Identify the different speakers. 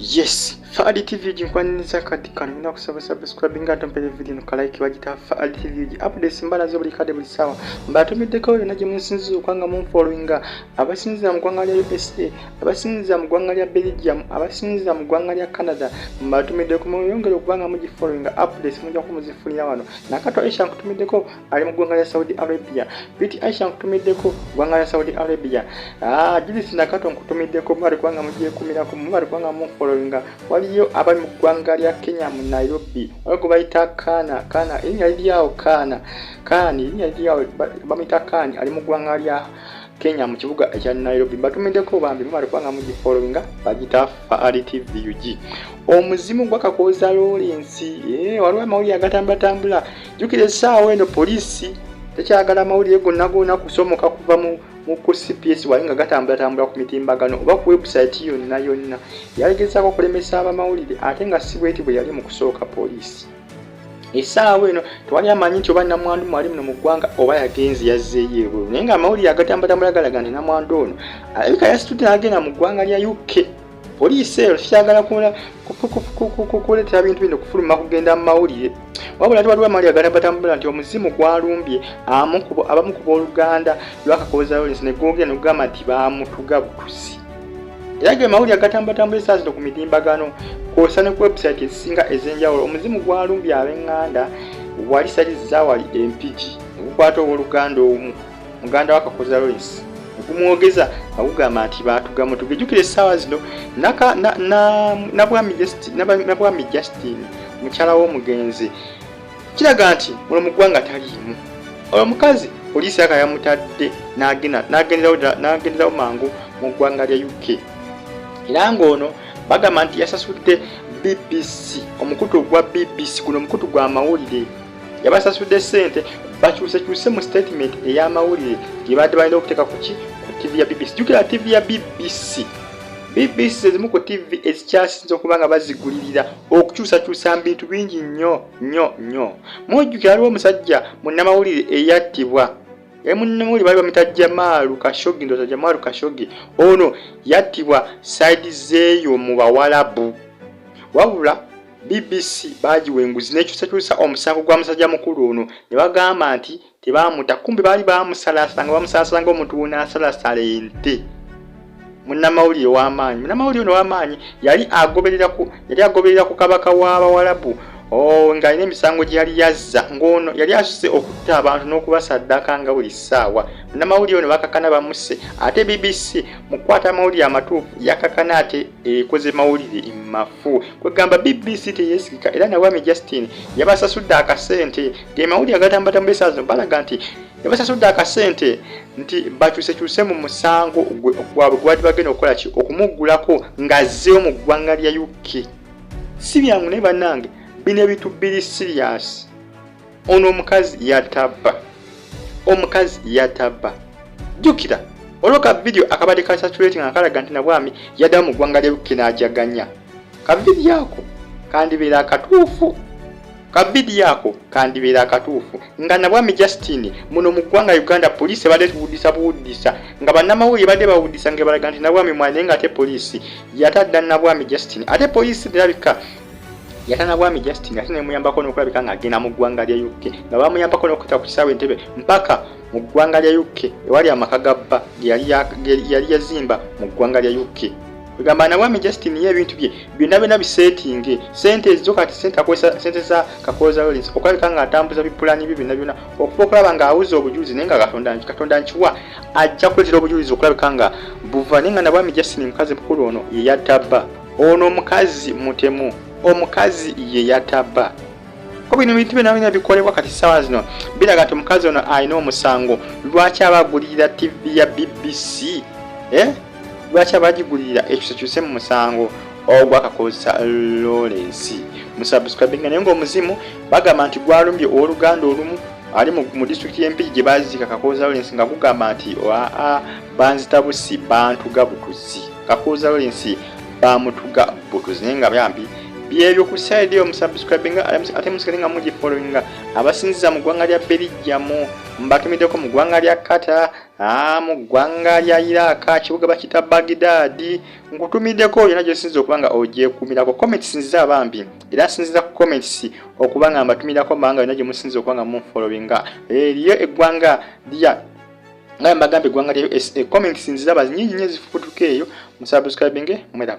Speaker 1: Yes, Faadi TV jinkwaniriza kati kano nina kusaba subscribe nga tompere video no like wajita Faadi TV updates mbala zo buli kade buli sawa mbatumiddeko yona gye munsinzizo kwanga mu followinga abasinziza mu gwanga lya USA abasinziza mu gwanga lya Belgium abasinziza mu gwanga lya Canada mbatumiddeko mu yongero kubanga mu followinga updates mujja kumuzifunira wano nakato Aisha nkutumiddeko ali mu gwanga lya Saudi Arabia biti Aisha nkutumiddeko gwanga lya Saudi Arabia jilisi nakato nkutumiddeko mwali kwanga mujye kumira ku mwali kwanga mu followinga waliyo abali mu gwanga lya Kenya mu Nairobi wako bayita kana erinnya lyawo kani erinnya lyawo bamita kani ali mu gwanga lya Kenya mu kibuga ekya Nairobi batumiddeko bambi mwali kwanga mu followinga bagita Faadi TV UG Omuzimu gwa Kakooza Lawrence waliwo amawulire agatambula jukire essaawa eno poliisi tekyagala amawulire gonna kusomoka kuva mu CPS walinga gatambula ku mitimbagano oba ku website yonna yalegezako okulemesa abamawulire ate nga si bweti bwe yali mu kusooka poliisi essaawa eno tewali amanyi nti oba namwandu mwali muno mu ggwanga oba yagenzi yazzeeyo ebweru naye nga amawulire agatambula galaga nti namwandu ono alabika yasitudde n'agenda mu ggwanga lya UK poliisi ero tekyagala kuleetera bintu bino kufuluma kugenda mu mawulire wabula waliwo amawulire agatambula nti omuzimu gwalumbye abamu ku booluganda lwa Kakooza Lawrence ne googera ne kugamba nti baamutuga butusi era ge mawulire agatambula essaawa zino ku mitimbagano kw'ossa ne ku website ezisinga ez'enjawulo omuzimu gwalumbye ab'eŋŋanda wali saliza wali empigi okukwata owooluganda omu muganda wa Kakooza Lawrence okumwogeza akugamba nti baatugamu tugejjukira essaawa zino nabwami Justin mukyala w'omugenzi kiraga nti muno mu ggwanga taliimu olwo omukazi poliisi aka yamutadde n'agenderawo mangu mu ggwanga lya UK era ng'ono bagamba nti yasasudde BBC omukutu gwa BBC guno omukutu gwa mawulire yabasasudde ssente bakyusekyuse mu statement ey'amawulire gye badde balina okuteeka ku TV ya BBC jukira TV ya BBC ezimu ku TV ezikyasinze okuba nga bazigulirira okukyusakyusa bintu bingi nnyo mujjukira aliwo omusajja munnamawulire eyattibwa munnamawulire bali bamita Jamalu Khashoggi ono yattibwa side zeeyo mu Bawalabu wabula BBC bagiwa enguzi n'ekyusakyusa omusango gwa musajja mukulu ono ne bagamba nti tebaamuta kumbi baali bamusalasanga omuntu w'onaasalasala ente munnamawulire w'amaanyi yali agoberera ku kabaka w'Abawalabu ng'alina emisango gye yali yazza ng'ono yali asuse okutta abantu n'okubasaddaka nga buli ssaawa munnamawulire ono bakakana bamusse ate BBC mu kukwata amawulire amatuufu yakakana ate ekoze mawulire mafu kwegamba BBC teyeesigika era nabwami Justin yabasasudde akasente ge mawulire agatambula essaawa zino balaga nti yabasasudde akasente nti bakyusekyuse mu musango gwabwe gwali bagenda okukola ki okumuggulako ng'azzeewo mu ggwanga lya UK si byangu naye bannange bino ebintu biri serious ono omukazi yatabba jukira olwoka video akabadde ka saturating akalaga nti nabwami yaddamu mu ggwanga lya UK n'ajaganya kavidiyo ako kandibeera akatuufu nga nabwami Justin muno mu ggwanga Uganda poliisi badde buwuddisa nga bannamawulire badde bawuddisa nga balaga nti nabwami mwana nga ate poliisi yatadda nabwami Justin ate poliisi terabika yatana bwami Justin ate nemuyambako n'okulabika ng'agenda mu ggwanga lya UK nga bamuyambako n'okutta ku kisaawe Entebbe mpaka mu ggwanga lya UK ewali amaka gabba yali yazimba mu ggwanga lya UK kugamba nabwami Justin ye ebintu bye byonna bisetinge sente ezo kati sente za Kakooza Lawrence okulabika ng'atambuza bipulani bye byonna okufa okulaba ng'awuza obujulizi naye nga Katonda nkiwa ajja kuleetera obujulizi okulabika nga buva naye nga nabwami Justin mukazi mukulu ono ye yatabba ono omukazi mutemu omukazi ye yatabba ko bino bintu bino bikolebwa kati ssaawa zino biraga nti omukazi ono alina omusango lwaki abagulirira TV ya BBC lwaki abagigulirira ekyusekyuse mu musango ogwa Kakooza Lawrence musubscribinga naye ng'omuzimu bagamba nti gwalumbye owooluganda olumu ali mu district y'Empigi gye baziika Kakooza Lawrence nga gugamba nti banzita busi bantuga butuzi Kakooza Lawrence bamutuga butuzi naye nga byambi byebyo ku side yo musubscribinga ate musigalenga mugi followinga abasinziza mu ggwanga lya Belgium mbatumiddeko mu ggwanga lya Qatar mu ggwanga lya Iraq kibuga bakita Baghdad nkutumiddeko yona gyosinza okubanga ogyekumirako comments sinziza abambi era sinziza ku comments okubanga mbatumirako mbanga yona gyemusinza okubanga munfollowinga eriyo eggwanga lya ngaye mbagambe eggwanga lya USA comments sinziza bazinyingi zifutuka eyo musubscribinge mwera